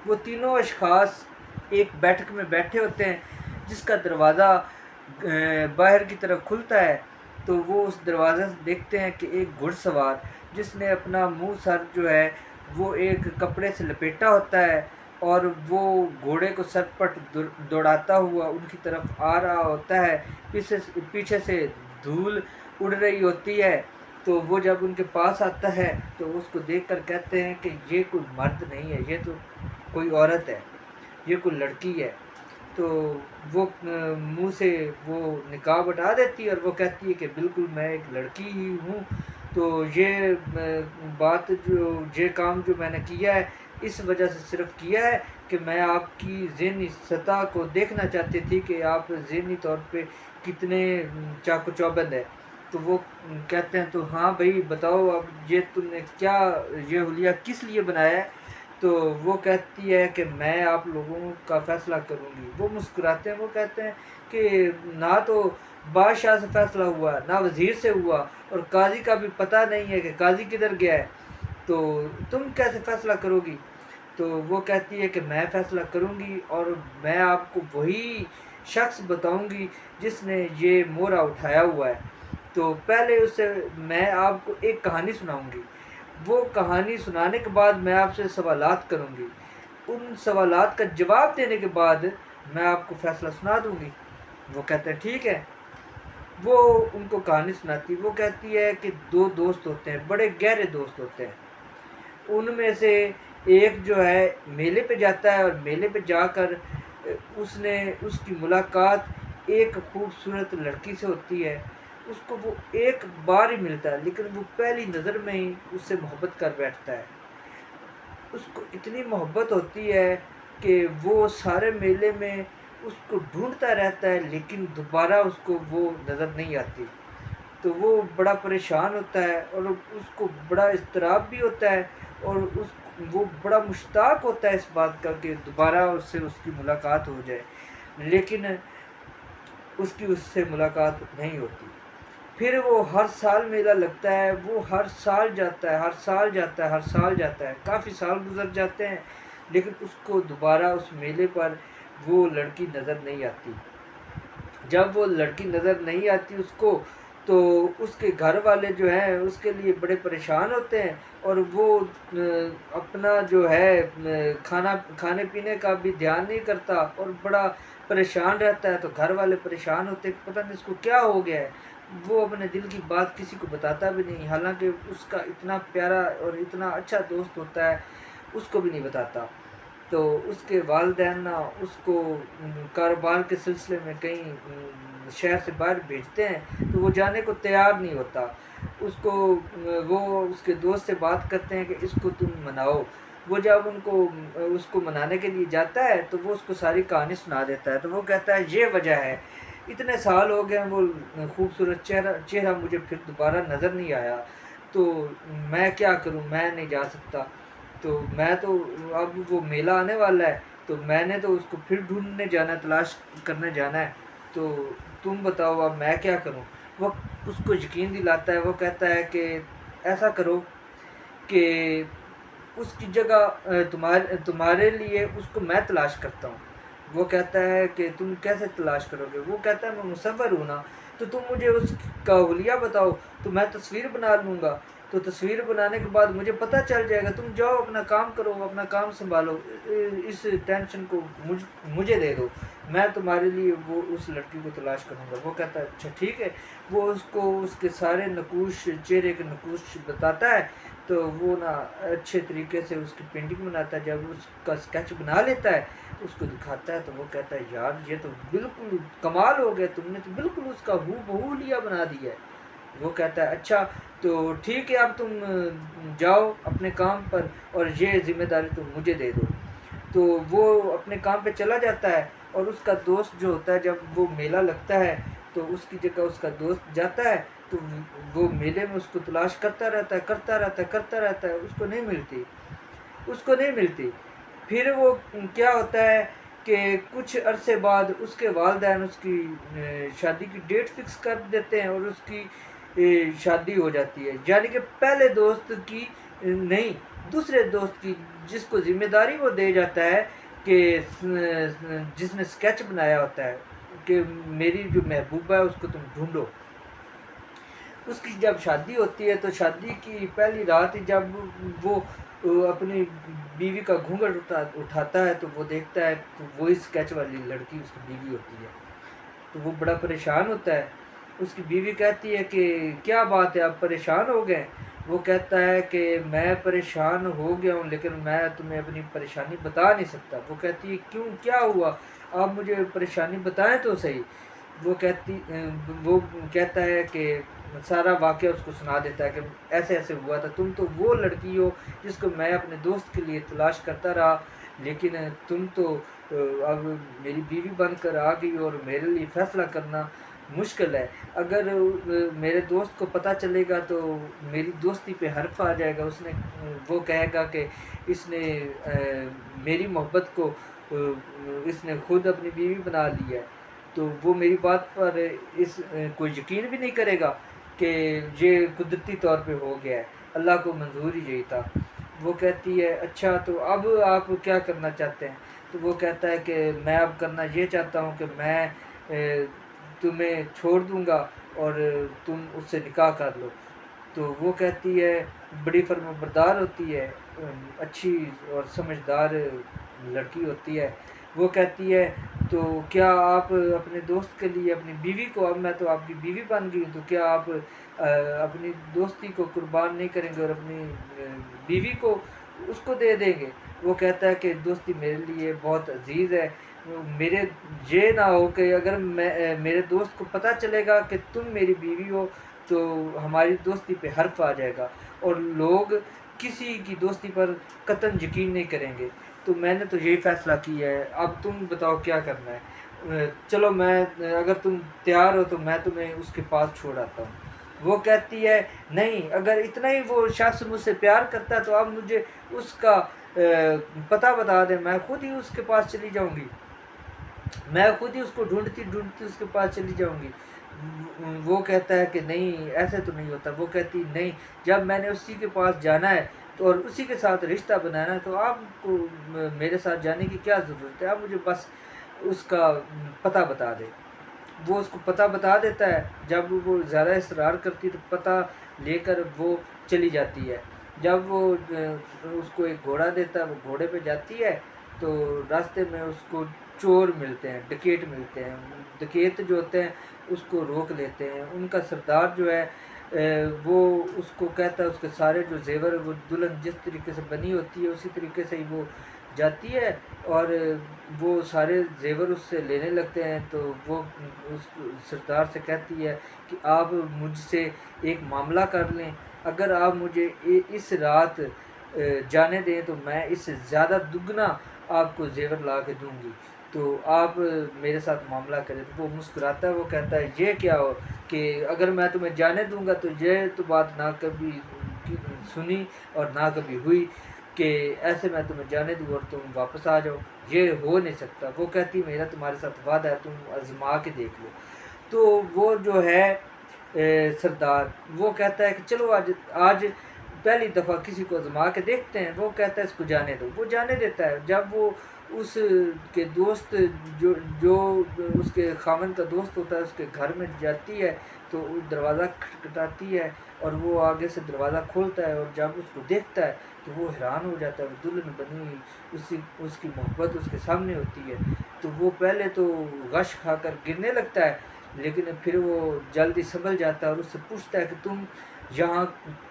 वो तीनों अशख़ास एक बैठक में बैठे होते हैं, जिसका दरवाज़ा बाहर की तरफ खुलता है। तो वो उस दरवाज़े से देखते हैं कि एक घुड़सवार, जिसने अपना मुँह सर जो है वो एक कपड़े से लपेटा होता है, और वो घोड़े को सरपट दौड़ाता हुआ उनकी तरफ आ रहा होता है। पीछे से धूल उड़ रही होती है। तो वो जब उनके पास आता है तो उसको देखकर कहते हैं कि ये कोई मर्द नहीं है, ये तो कोई औरत है, ये कोई लड़की है। तो वो मुँह से वो निकाब हटा देती है और वो कहती है कि बिल्कुल मैं एक लड़की ही हूँ। तो ये बात ये काम जो मैंने किया है, इस वजह से सिर्फ़ किया है कि मैं आपकी ज़हनी सतह को देखना चाहती थी कि आप ज़हनी तौर पे कितने चाक़ चौबंद हैं। तो वो कहते हैं तो हाँ भाई बताओ, अब ये तुमने क्या, ये हुलिया किस लिए बनाया है? तो वो कहती है कि मैं आप लोगों का फ़ैसला करूँगी। वो मुस्कुराते हैं, वो कहते हैं कि ना तो बादशाह से फ़ैसला हुआ, ना वज़ीर से हुआ, और काज़ी का भी पता नहीं है कि काज़ी किधर गया है, तो तुम कैसे फ़ैसला करोगी? तो वो कहती है कि मैं फ़ैसला करूँगी, और मैं आपको वही शख्स बताऊँगी जिसने ये मोहरा उठाया हुआ है। तो पहले उससे मैं आपको एक कहानी सुनाऊँगी। वो कहानी सुनाने के बाद मैं आपसे सवालात करूँगी। उन सवालात का जवाब देने के बाद मैं आपको फ़ैसला सुना दूँगी। वो कहते हैं ठीक है। वो उनको कहानी सुनाती, वो कहती है कि 2 दोस्त होते हैं, बड़े गहरे दोस्त होते हैं। उनमें से एक जो है मेले पे जाता है, और मेले पे जाकर उसकी मुलाकात एक खूबसूरत लड़की से होती है। उसको वो एक बार ही मिलता है, लेकिन वो पहली नज़र में ही उससे मोहब्बत कर बैठता है। उसको इतनी मोहब्बत होती है कि वो सारे मेले में उसको ढूँढता रहता है, लेकिन दोबारा उसको वो नज़र नहीं आती। तो वो बड़ा परेशान होता है, और उसको बड़ा इज़्तिराब भी होता है, और वो बड़ा मुश्ताक होता है इस बात का कि दोबारा उससे उसकी मुलाकात हो जाए, लेकिन उसकी उससे मुलाकात नहीं होती। फिर वो हर साल मेला लगता है, वो हर साल जाता है, हर साल जाता है, हर साल जाता है। काफ़ी साल गुज़र जाते हैं, लेकिन उसको दोबारा उस मेले पर वो लड़की नज़र नहीं आती। जब वो लड़की नज़र नहीं आती उसको, तो उसके घर वाले जो हैं उसके लिए बड़े परेशान होते हैं, और वो अपना जो है खाने पीने का भी ध्यान नहीं करता, और बड़ा परेशान रहता है। तो घर वाले परेशान होते हैं कि पता नहीं इसको क्या हो गया है। वो अपने दिल की बात किसी को बताता भी नहीं, हालांकि उसका इतना प्यारा और इतना अच्छा दोस्त होता है, उसको भी नहीं बताता। तो उसके वालिदैन ना उसको कारोबार के सिलसिले में कहीं शहर से बाहर भेजते हैं, तो वो जाने को तैयार नहीं होता। वो उसके दोस्त से बात करते हैं कि इसको तुम मनाओ। वो जब उसको मनाने के लिए जाता है, तो वो उसको सारी कहानी सुना देता है। तो वो कहता है ये वजह है, इतने साल हो गए वो खूबसूरत चेहरा मुझे फिर दोबारा नज़र नहीं आया, तो मैं क्या करूं, मैं नहीं जा सकता। तो मैं तो अब वो मेला आने वाला है, तो मैंने तो उसको फिर ढूंढने जाना है, तलाश करने जाना है। तो तुम बताओ अब मैं क्या करूं? वो उसको यकीन दिलाता है। वो कहता है कि ऐसा करो कि उसकी जगह तुम्हारे लिए उसको मैं तलाश करता हूँ। वो कहता है कि तुम कैसे तलाश करोगे? वो कहता है मैं मुसव्विर हूँ ना, तो तुम मुझे उसका हुलिया बताओ, तो मैं तस्वीर बना लूँगा। तो तस्वीर बनाने के बाद मुझे पता चल जाएगा। तुम जाओ अपना काम करो, अपना काम संभालो, इस टेंशन को मुझे दे दो, मैं तुम्हारे लिए वो उस लड़की को तलाश करूँगा। वो कहता है अच्छा ठीक है। वो उसको उसके सारे नकूश, चेहरे के नकूश बताता है। तो वो ना अच्छे तरीके से उसकी पेंटिंग बनाता है। जब उसका स्केच बना लेता है तो उसको दिखाता है, तो वो कहता है यार ये तो बिल्कुल कमाल हो गया, तुमने तो बिल्कुल उसका हूबहू लिया बना दिया है। वो कहता है अच्छा तो ठीक है, अब तुम जाओ अपने काम पर, और ये ज़िम्मेदारी तुम मुझे दे दो। तो वो अपने काम पे चला जाता है, और उसका दोस्त जो होता है, जब वो मेला लगता है तो उसकी जगह उसका दोस्त जाता है। तो वो मेले में उसको तलाश करता रहता है, करता रहता है, उसको नहीं मिलती। फिर वो क्या होता है कि कुछ अरसे बाद उसके वालिदैन उसकी शादी की डेट फिक्स कर देते हैं, और उसकी शादी हो जाती है। यानी कि पहले दोस्त की नहीं, दूसरे दोस्त की, जिसको ज़िम्मेदारी वो दे जाता है कि जिसने स्केच बनाया होता है कि मेरी जो महबूबा है उसको तुम ढूंढो। उसकी जब शादी होती है तो शादी की पहली रात ही जब वो अपनी बीवी का घूंघट उठाता है तो वो देखता है तो वही स्केच वाली लड़की उसकी बीवी होती है। तो वो बड़ा परेशान होता है। उसकी बीवी कहती है कि क्या बात है, आप परेशान हो गए? वो कहता है कि मैं परेशान हो गया हूँ लेकिन मैं तुम्हें अपनी परेशानी बता नहीं सकता। वो कहती है क्यों, क्या हुआ, आप मुझे परेशानी बताएं तो सही। वो कहता है कि सारा वाक़या उसको सुना देता है कि ऐसे ऐसे हुआ था, तुम तो वो लड़की हो जिसको मैं अपने दोस्त के लिए तलाश करता रहा, लेकिन तुम तो अब मेरी बीवी बनकर आ गई और मेरे लिए फ़ैसला करना मुश्किल है। अगर मेरे दोस्त को पता चलेगा तो मेरी दोस्ती पे हर्फ आ जाएगा। वो कहेगा कि इसने मेरी मोहब्बत को इसने खुद अपनी बीवी बना ली है। तो वो मेरी बात पर कोई यकीन भी नहीं करेगा कि ये कुदरती तौर पे हो गया है, अल्लाह को मंजूर ही यही था। वो कहती है अच्छा तो अब आप क्या करना चाहते हैं? तो वो कहता है कि मैं अब करना ये चाहता हूँ कि मैं तुम्हें छोड़ दूँगा और तुम उससे निकाह कर लो। तो वो कहती है, बड़ी फर्माबरदार होती है, अच्छी और समझदार लड़की होती है। वो कहती है तो क्या आप अपने दोस्त के लिए अपनी बीवी को, अब मैं तो आपकी बीवी बन गई हूँ, तो क्या आप अपनी दोस्ती को कुर्बान नहीं करेंगे और अपनी बीवी को उसको दे देंगे? वो कहता है कि दोस्ती मेरे लिए बहुत अजीज़ है। मेरे ये ना हो कि अगर मेरे दोस्त को पता चलेगा कि तुम मेरी बीवी हो तो हमारी दोस्ती पे हर्फ आ जाएगा और लोग किसी की दोस्ती पर कतई यकीन नहीं करेंगे। तो मैंने तो यही फ़ैसला किया है, अब तुम बताओ क्या करना है? चलो अगर तुम तैयार हो तो मैं तुम्हें उसके पास छोड़ आता हूँ। वो कहती है नहीं, अगर इतना ही वो शख्स मुझसे प्यार करता है तो आप मुझे उसका पता बता दें, मैं खुद ही उसके पास चली जाऊँगी। मैं खुद ही उसको ढूँढती ढूँढती उसके पास चली जाऊँगी। वो कहता है कि नहीं, ऐसे तो नहीं होता। वो कहती नहीं, जब मैंने उसी के पास जाना है तो और उसी के साथ रिश्ता बनाना है तो आपको मेरे साथ जाने की क्या ज़रूरत है? आप मुझे बस उसका पता बता दें। वो उसको पता बता देता है। जब वो ज़्यादा इसरार करती है तो पता लेकर वो चली जाती है। जब वो उसको एक घोड़ा देता है, वो घोड़े पे जाती है तो रास्ते में उसको चोर मिलते हैं, डकैत मिलते हैं। डकैत जो होते हैं उसको रोक लेते हैं। उनका सरदार जो है वो उसको कहता है उसके सारे जो ज़ेवर है वो दुल्हन जिस तरीके से बनी होती है उसी तरीके से ही वो जाती है और वो सारे ज़ेवर उससे लेने लगते हैं। तो वो उस सरदार से कहती है कि आप मुझसे एक मामला कर लें, अगर आप मुझे इस रात जाने दें तो मैं इससे ज़्यादा दुगना आपको ज़ेवर ला के दूँगी, तो आप मेरे साथ मामला करें। तो वो मुस्कुराता है, वो कहता है ये क्या हो कि अगर मैं तुम्हें जाने दूँगा तो ये तो बात ना कभी सुनी और ना कभी हुई कि ऐसे मैं तुम्हें जाने दूँ और तुम वापस आ जाओ, ये हो नहीं सकता। वो कहती मेरा तुम्हारे साथ वादा है, तुम आज़मा के देख लो। तो वो जो है सरदार वो कहता है कि चलो आज आज पहली दफ़ा किसी को आज़मा के देखते हैं। वो कहता है इसको जाने दो, वो जाने देता है। जब वो उस के दोस्त जो जो उसके खामन का दोस्त होता है उसके घर में जाती है तो वो दरवाज़ा खटखटाती है और वो आगे से दरवाज़ा खोलता है और जब उसको देखता है तो वो हैरान हो जाता है। वो दुल्हन बनी हुई उसकी मोहब्बत उसके सामने होती है। तो वो पहले तो गश खाकर गिरने लगता है, लेकिन फिर वो जल्दी संभल जाता है और उससे पूछता है कि तुम यहाँ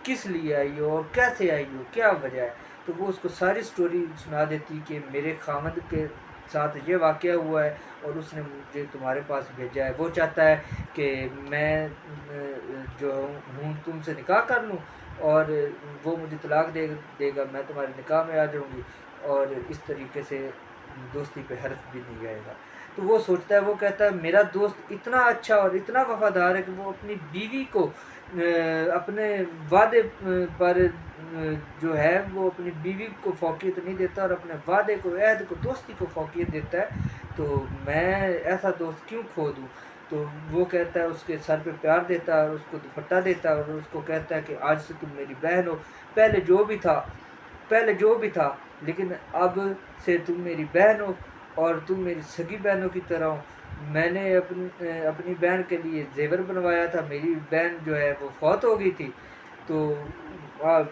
किस लिए आई हो और कैसे आई हो, क्या वजह है? तो वो उसको सारी स्टोरी सुना देती कि मेरे खामद के साथ ये वाक़या हुआ है और उसने मुझे तुम्हारे पास भेजा है। वो चाहता है कि मैं जो हूँ तुमसे निकाह कर लूँ और वो मुझे तलाक देगा, मैं तुम्हारे निकाह में आ जाऊँगी और इस तरीके से दोस्ती पे हर्फ भी नहीं आएगा। तो वो सोचता है, वो कहता है मेरा दोस्त इतना अच्छा और इतना वफ़ादार है कि वो अपनी बीवी को अपने वादे पर जो है वो अपनी बीवी को फ़ौक़ियत नहीं देता और अपने वादे को, अहद को, दोस्ती को फ़ौक़ियत देता है। तो मैं ऐसा दोस्त क्यों खो दूँ? तो वो कहता है, उसके सर पे प्यार देता है और उसको दुपट्टा देता है और उसको कहता है कि आज से तुम मेरी बहन हो। पहले जो भी था पहले जो भी था, लेकिन अब से तुम मेरी बहन हो और तुम मेरी सगी बहनों की तरह हो। मैंने अपनी बहन के लिए जेवर बनवाया था, मेरी बहन जो है वो फौत हो गई थी, तो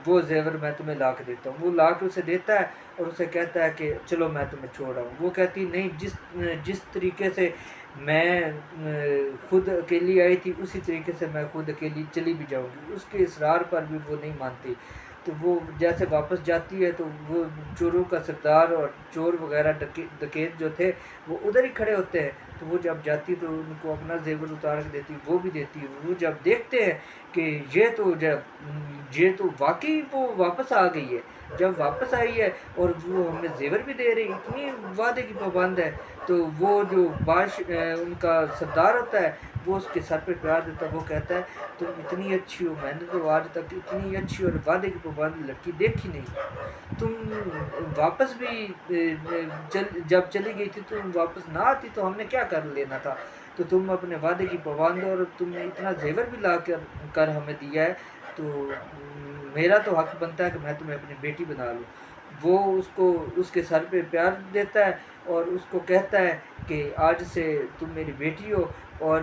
वो जेवर मैं तुम्हें ला के देता हूँ। वो ला के उसे देता है और उसे कहता है कि चलो मैं तुम्हें छोड़ रहा हूँ। वो कहती नहीं, जिस जिस तरीके से मैं खुद अकेली आई थी उसी तरीके से मैं खुद अकेली चली भी जाऊँगी। उसके इसरार पर भी वो नहीं मानती। तो वो जैसे वापस जाती है तो वो चोरों का सरदार और चोर वगैरह डकैत जो थे वो उधर ही खड़े होते हैं। तो वो जब जाती तो उनको अपना जेवर उतार के देती, वो भी देती है। वो जब देखते हैं कि ये तो वाकई वो वापस आ गई है, जब वापस आई है और वो हमें जेवर भी दे रही, इतनी वादे की पाबंद है, तो वो जो उनका सरदार होता है वो उसके सर पे प्यार देता है। वो कहता है तुम इतनी अच्छी हो, मैंने तो आज तक इतनी अच्छी और वादे की पाबंद लड़की देखी नहीं। तुम वापस भी जब चली गई थी तुम वापस ना आती तो हमने क्या कर लेना था। तो तुम अपने वादे की पाबंद और तुमने इतना जेवर भी ला कर हमें दिया है, तो मेरा तो हक बनता है कि मैं तुम्हें अपनी बेटी बना लूँ। वो उसको उसके सर पे प्यार देता है और उसको कहता है कि आज से तुम मेरी बेटी हो और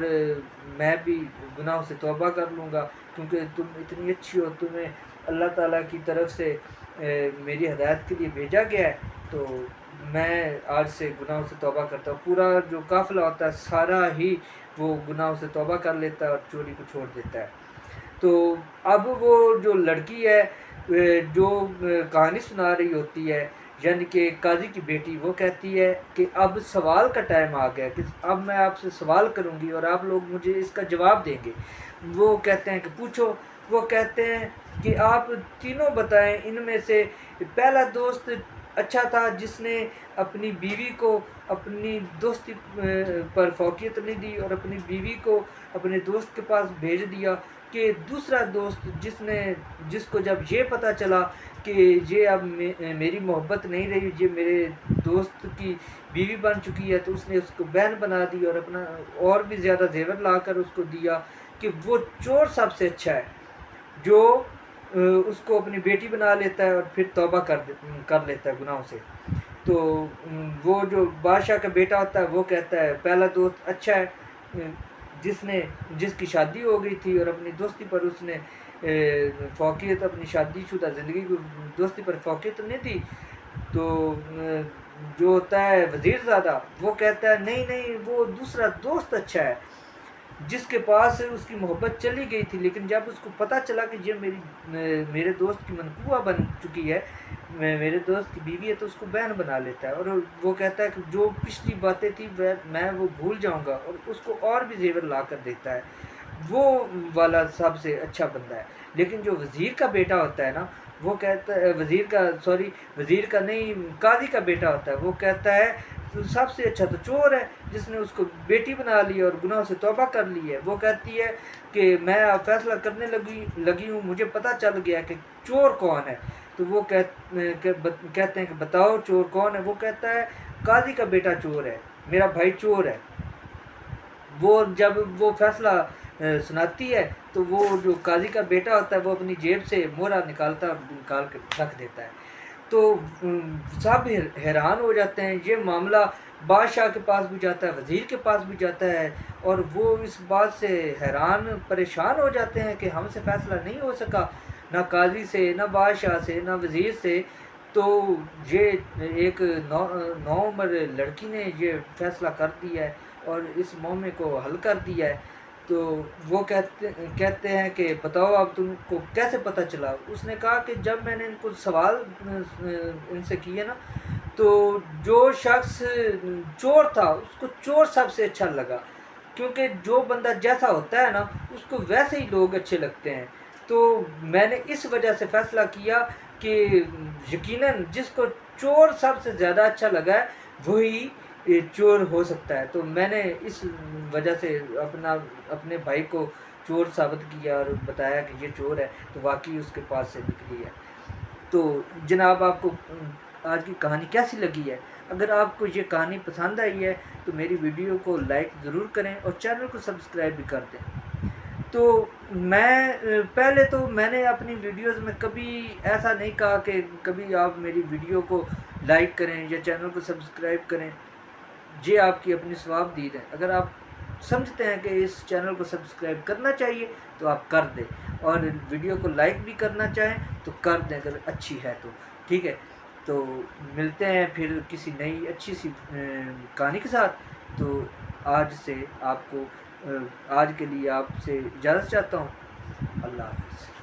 मैं भी गुनाहों से तौबा कर लूँगा, क्योंकि तुम इतनी अच्छी हो, तुम्हें अल्लाह ताला की तरफ से मेरी हिदायत के लिए भेजा गया है, तो मैं आज से गुनाहों से तौबा करता हूँ। पूरा जो काफ़िला होता है सारा ही वो गुनाहों से तौबा कर लेता है और चोरी को छोड़ देता है। तो अब वो जो लड़की है जो कहानी सुना रही होती है, यानी कि काजी की बेटी, वो कहती है कि अब सवाल का टाइम आ गया कि अब मैं आपसे सवाल करूंगी और आप लोग मुझे इसका जवाब देंगे। वो कहते हैं कि पूछो। वो कहते हैं कि आप तीनों बताएं, इनमें से पहला दोस्त अच्छा था जिसने अपनी बीवी को अपनी दोस्ती पर फौकियत नहीं दी और अपनी बीवी को अपने दोस्त के पास भेज दिया, कि दूसरा दोस्त जिसको जब ये पता चला कि ये अब मेरी मोहब्बत नहीं रही, ये मेरे दोस्त की बीवी बन चुकी है, तो उसने उसको बहन बना दी और अपना और भी ज़्यादा जेवर लाकर उसको दिया, कि वो चोर सबसे अच्छा है जो उसको अपनी बेटी बना लेता है और फिर तौबा कर लेता है गुनाहों से। तो वो जो बादशाह का बेटा होता है वो कहता है पहला दोस्त अच्छा है जिसकी शादी हो गई थी और अपनी दोस्ती पर उसने फौकियत, अपनी शादीशुदा ज़िंदगी की दोस्ती पर फौकियत नहीं थी। तो जो होता है वज़ीरज़ादा, वो कहता है नहीं नहीं, वो दूसरा दोस्त अच्छा है जिसके पास उसकी मोहब्बत चली गई थी, लेकिन जब उसको पता चला कि ये मेरे दोस्त की मनकूबा बन चुकी है, मेरे दोस्त की बीवी है, तो उसको बहन बना लेता है। और वो कहता है कि जो पिछली बातें थी मैं वो भूल जाऊंगा, और उसको और भी जेवर ला कर देता है। वो वाला सबसे अच्छा बंदा है। लेकिन जो वज़ीर का बेटा होता है ना, वो कहता है वज़ीर का नहीं, काजी का बेटा होता है, वो कहता है तो सबसे अच्छा तो चोर है जिसने उसको बेटी बना ली और गुनाह से तौबा कर ली है। वो कहती है कि मैं अब फैसला करने लगी हूँ, मुझे पता चल गया कि चोर कौन है। तो वो कहते हैं कि बताओ चोर कौन है। वो कहता है काजी का बेटा चोर है, मेरा भाई चोर है। वो जब वो फैसला सुनाती है तो वो जो काजी का बेटा होता है वो अपनी जेब से मोहरा निकाल के रख देता है। तो सब हैरान हो जाते हैं। ये मामला बादशाह के पास भी जाता है, वज़ीर के पास भी जाता है, और वो इस बात से हैरान परेशान हो जाते हैं कि हमसे फ़ैसला नहीं हो सका, ना काजी से, ना बादशाह से, ना वज़ीर से। तो ये एक नौ उम्र लड़की ने ये फ़ैसला कर दिया है और इस मामले को हल कर दिया है। तो वो कहते हैं कि बताओ अब तुमको कैसे पता चला। उसने कहा कि जब मैंने इनको सवाल इनसे किए ना, तो जो शख्स चोर था उसको चोर सबसे अच्छा लगा, क्योंकि जो बंदा जैसा होता है ना उसको वैसे ही लोग अच्छे लगते हैं। तो मैंने इस वजह से फ़ैसला किया कि यकीनन जिसको चोर सबसे ज़्यादा अच्छा लगा है वही चोर हो सकता है। तो मैंने इस वजह से अपने भाई को चोर साबित किया और बताया कि ये चोर है, तो वाकई उसके पास से निकली है। तो जनाब, आपको आज की कहानी कैसी लगी है? अगर आपको ये कहानी पसंद आई है तो मेरी वीडियो को लाइक ज़रूर करें और चैनल को सब्सक्राइब भी कर दें। तो पहले तो मैंने अपनी वीडियोस में कभी ऐसा नहीं कहा कि कभी आप मेरी वीडियो को लाइक करें या चैनल को सब्सक्राइब करें। ये आपकी अपनी स्वाबदीद है। अगर आप समझते हैं कि इस चैनल को सब्सक्राइब करना चाहिए तो आप कर दें, और वीडियो को लाइक भी करना चाहें तो कर दें अगर अच्छी है तो। ठीक है, तो मिलते हैं फिर किसी नई अच्छी सी कहानी के साथ। तो आज से आपको आज के लिए आपसे इजाज़त चाहता हूँ। अल्लाह हाफ़िज़।